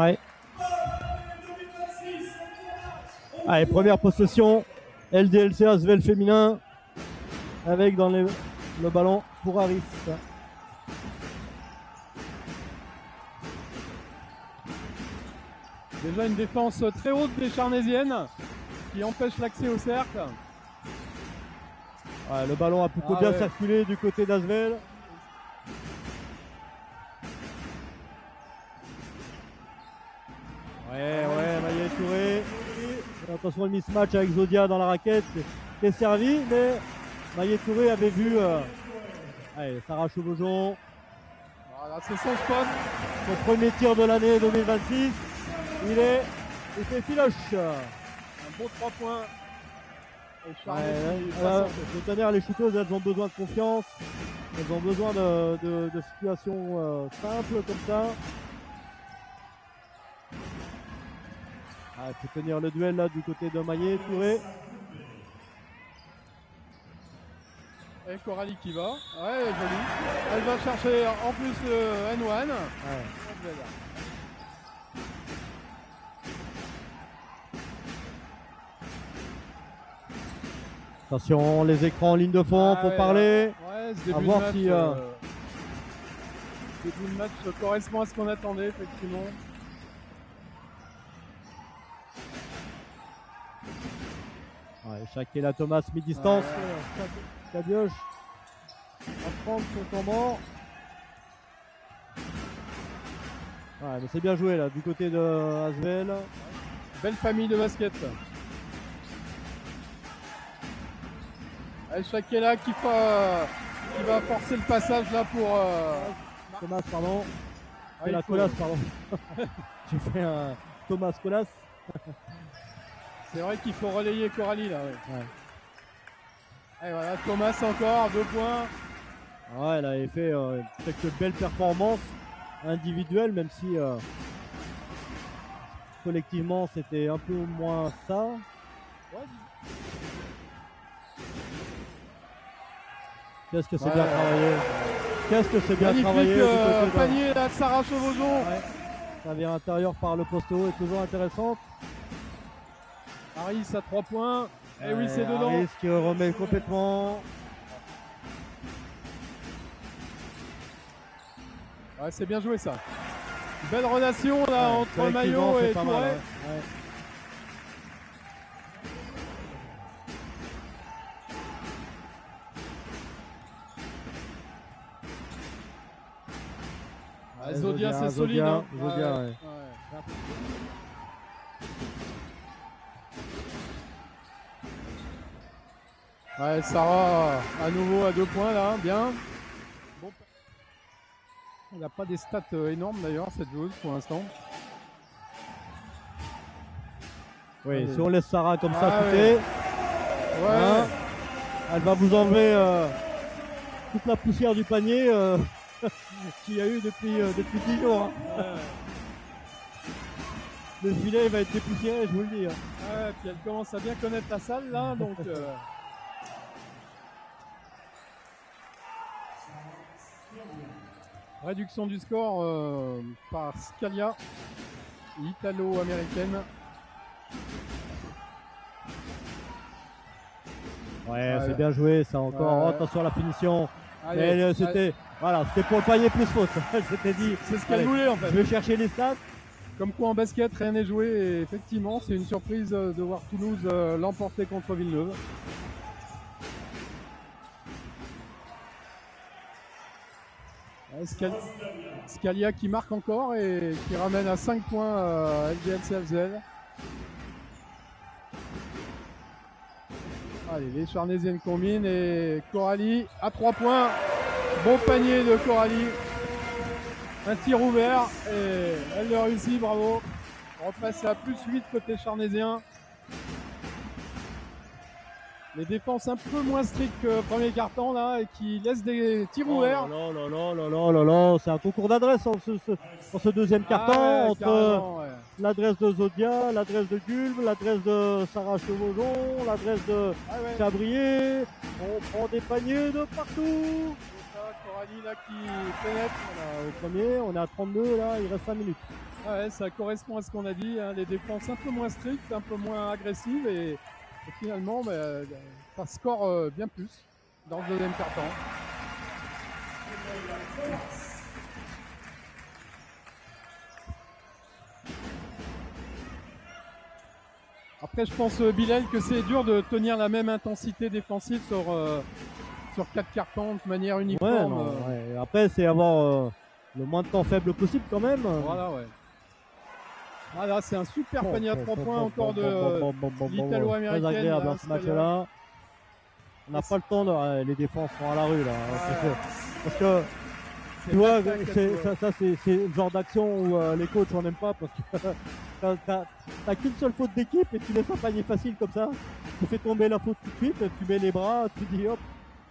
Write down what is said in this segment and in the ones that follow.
Ouais. Allez, première possession, LDLC Asvel féminin, avec dans le ballon pour Harris. Déjà une défense très haute des Charnésiennes qui empêche l'accès au cercle. Ouais, le ballon a plutôt bien circulé du côté d'Asvel. Ouais, Maillet Touré. Et attention le mismatch avec Zodia dans la raquette qui est servi, mais Maillet Touré avait vu allez, Sarah Chevaujon. Voilà, c'est son spot. Son premier tir de l'année 2026. Il fait filoche. Un beau 3 points. De tenir les shooteuses, elles ont besoin de confiance. Elles ont besoin de situations simples comme ça. Il faut tenir le duel là du côté de Maillet Touré. Et Coralie qui va. Ouais, jolie. Elle va chercher en plus N1. Ouais. Attention, les écrans en ligne de fond, faut parler. Ouais, ce début à voir de match, si. Début de match correspond à ce qu'on attendait, effectivement. Ouais, Shakela Thomas, mi-distance. Cabioche va prendre son temps mort. Ouais, mais c'est bien joué là, du côté de Asvel. Belle famille de basket. Shakela qui va forcer le passage là pour Thomas, pardon. La Colas, pardon. Tu fais un Thomas Colas. C'est vrai qu'il faut relayer Coralie là. Ouais. Et voilà, Thomas encore, 2 points. Ouais, elle avait fait quelques belles performances individuelles, même si collectivement c'était un peu moins ça. Ouais. Qu'est-ce que c'est bien travaillé. Qu'est-ce que c'est bien travaillé. Magnifique panier là de Sarah Chevaujon. Ouais. Ça vient à l'intérieur par le posto, est toujours intéressante. Harris à 3 points. Et oui, c'est dedans. Harris qui remet complètement. Ouais, c'est bien joué ça. Belle relation là entre Maillot et Touré. Ouais. Zodia, c'est solide. Zodia, ouais. Ouais, Sarah à nouveau à 2 points là, bien. Bon. Elle n'a pas des stats énormes d'ailleurs cette joueuse pour l'instant. Oui, si on laisse Sarah comme ça shooter, ouais. Elle va vous enlever toute la poussière du panier qu'il y a eu depuis 10 jours. Hein. Le filet va être dépoussiéré, je vous le dis. Hein. Ouais, puis elle commence à bien connaître la salle là, donc. Réduction du score par Scalia, l'italo-américaine. Ouais, c'est bien joué, ça encore. Oh, attention à la finition. C'était pour le panier plus faute. Elle s'était dit. C'est ce qu'elle voulait en fait. Je vais chercher les stats. Comme quoi en basket, rien n'est joué. Et effectivement, c'est une surprise de voir Toulouse l'emporter contre Villeneuve. Scalia qui marque encore et qui ramène à 5 points LDLC Asvel. Allez, les Charnésiennes combinent et Coralie à 3 points. Bon panier de Coralie. Un tir ouvert et elle le réussit, bravo. On repasse à plus 8 côté charnésien. Les défenses un peu moins strictes que premier quart-temps là et qui laissent des tirs ouverts. C'est un concours d'adresse en ce deuxième quart-temps entre l'adresse de Zodia, l'adresse de Gulb, l'adresse de Sarah Chevaujon, l'adresse de Chabrier. On prend des paniers de partout. Coralie là qui pénètre. Voilà, au premier, on est à 32, là, il reste 5 minutes. Ouais, ça correspond à ce qu'on a dit, hein, les défenses un peu moins strictes, un peu moins agressives et finalement ça score bien plus dans le deuxième quart-temps. Après, je pense, Bilal, que c'est dur de tenir la même intensité défensive sur 4 cartons de manière uniforme. Ouais, non, ouais. Après, c'est avoir le moins de temps faible possible quand même. Voilà, ouais. Ah là, c'est un super panier à 3 points encore de l'Italo-américaine. Très agréable là, dans ce match-là. On n'a pas le temps de... les défenses sont à la rue là. Parce que tu vois, ça c'est le genre d'action où les coachs on n'aime pas parce que t'as qu'une seule faute d'équipe et tu laisses un panier facile comme ça. Tu fais tomber la faute tout de suite, tu mets les bras, tu dis hop.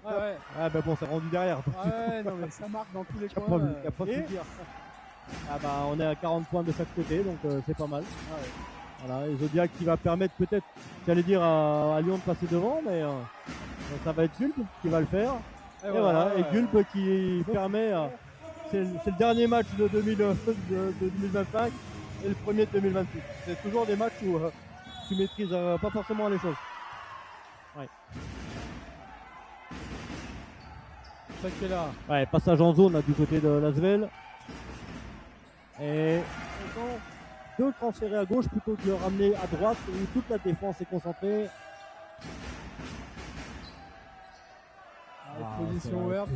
Ouais. Ah ben bon, c'est rendu derrière. Ouais, non mais ça marque dans tous les coins. Ah bah on est à 40 points de chaque côté, donc c'est pas mal. Ah ouais. Voilà, et Zodiac qui va permettre peut-être, j'allais dire à Lyon de passer devant, mais ça va être Gulb qui va le faire. Et voilà, et Gulb qui permet, c'est le dernier match de 2025 et le premier de 2026. C'est toujours des matchs où tu maîtrises pas forcément les choses. Ouais. Là. Ouais, passage en zone là, du côté de Lasvel. Et de le transférer à gauche plutôt que de le ramener à droite où toute la défense est concentrée. Position ouverte.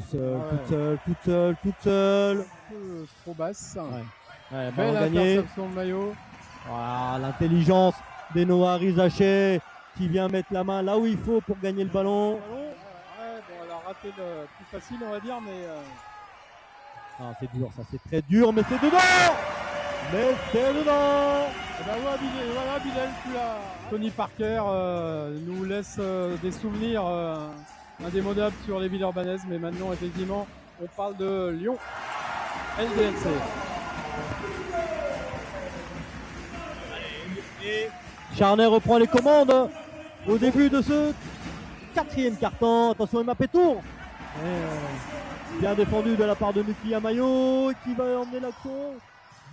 Toute seule. Trop basse. Ouais, belle interception de maillot. Voilà, l'intelligence des Noah Rizaché qui vient mettre la main là où il faut pour gagner le ballon. Elle a raté le plus facile, on va dire, mais. Ah, c'est dur, ça c'est très dur, mais c'est dedans! Mais c'est dedans! Et ben voilà, Bilal, tu as. Tony Parker nous laisse des souvenirs indémodables sur les villes urbanaises, mais maintenant, effectivement, on parle de Lyon LDLC. Et Charnay reprend les commandes au début de ce quatrième quart-temps. Attention, Mbappé tour. Bien défendu de la part de Miki Amayo qui va emmener l'action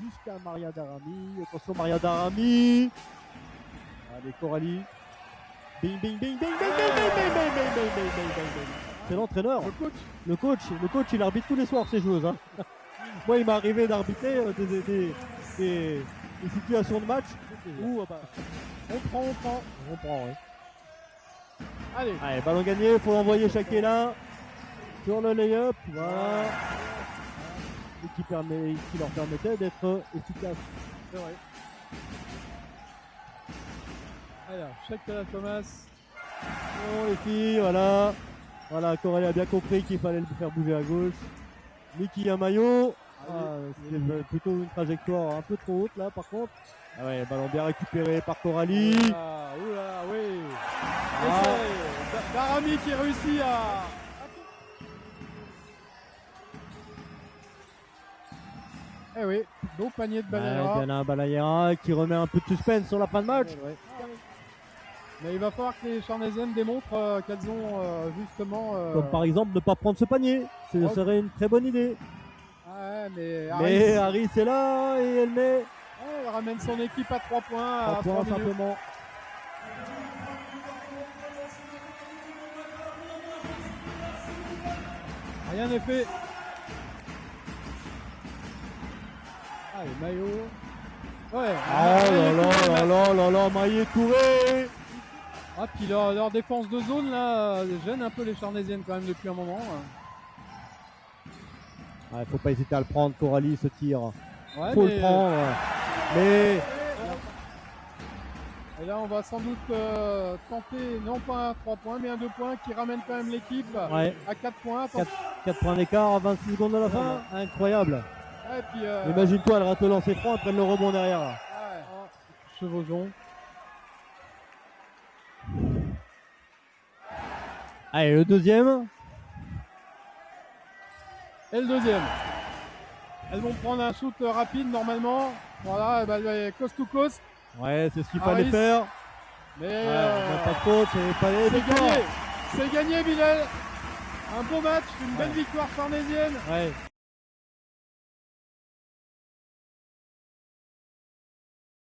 jusqu'à Maria Darami. Attention, Maria Darami. Allez, Coralie. Bing, bing, bing, bing, bing, bing, bing, bing, bing, bing, bing, bing, bing, bing. C'est l'entraîneur. Le coach, il arbitre tous les soirs ses joueuses. Hein. Moi, il m'est arrivé d'arbitrer des situations de match où on prend. Ouais. Allez, ballon gagné, il faut l'envoyer Shakela sur le lay-up. Voilà. Et qui leur permettait d'être efficace. C'est vrai. Alors, Shakela Thomas. Bon, les filles, voilà. Voilà, Coralie a bien compris qu'il fallait le faire bouger à gauche. Miki Amayo. C'était plutôt une trajectoire un peu trop haute là par contre. Ah ouais, ballon bien récupéré par Coralie. Oula, oui. Darami qui réussit à. Eh oui, beau panier de Balayera. Diana Balayera qui remet un peu de suspense sur la fin de match. Ouais. Mais il va falloir que les Charnaisiennes démontrent qu'elles ont justement. Comme par exemple ne pas prendre ce panier. Ce serait une très bonne idée. Mais Harris est là et elle met. Elle ramène son équipe à 3 points. 3 points simplement. Rien n'est fait. Allez, Maillot. Ouais. Oh là, Maillot Touré. Ah, puis leur défense de zone là gêne un peu les Charnaisiennes quand même depuis un moment. Il faut pas hésiter à le prendre, Coralie, ce tir. Ouais, faut le prendre. Mais. Et là, on va sans doute tenter, non pas un 3 points, mais un 2 points qui ramène quand même l'équipe à 4 points. 4 points d'écart à 26 secondes de la fin. Incroyable. Ouais, puis, imagine-toi, elle rate le lancer franc, elle prenne le rebond derrière. Ouais. Chevauchon. Allez, le deuxième. Et le deuxième. Elles vont prendre un shoot rapide normalement. Voilà, coast to coast. Ouais, c'est ce qu'il fallait faire. Mais pas de faute, c'est pas les c'est gagné, Bilal. Un beau match, une belle victoire farnésienne. Ouais.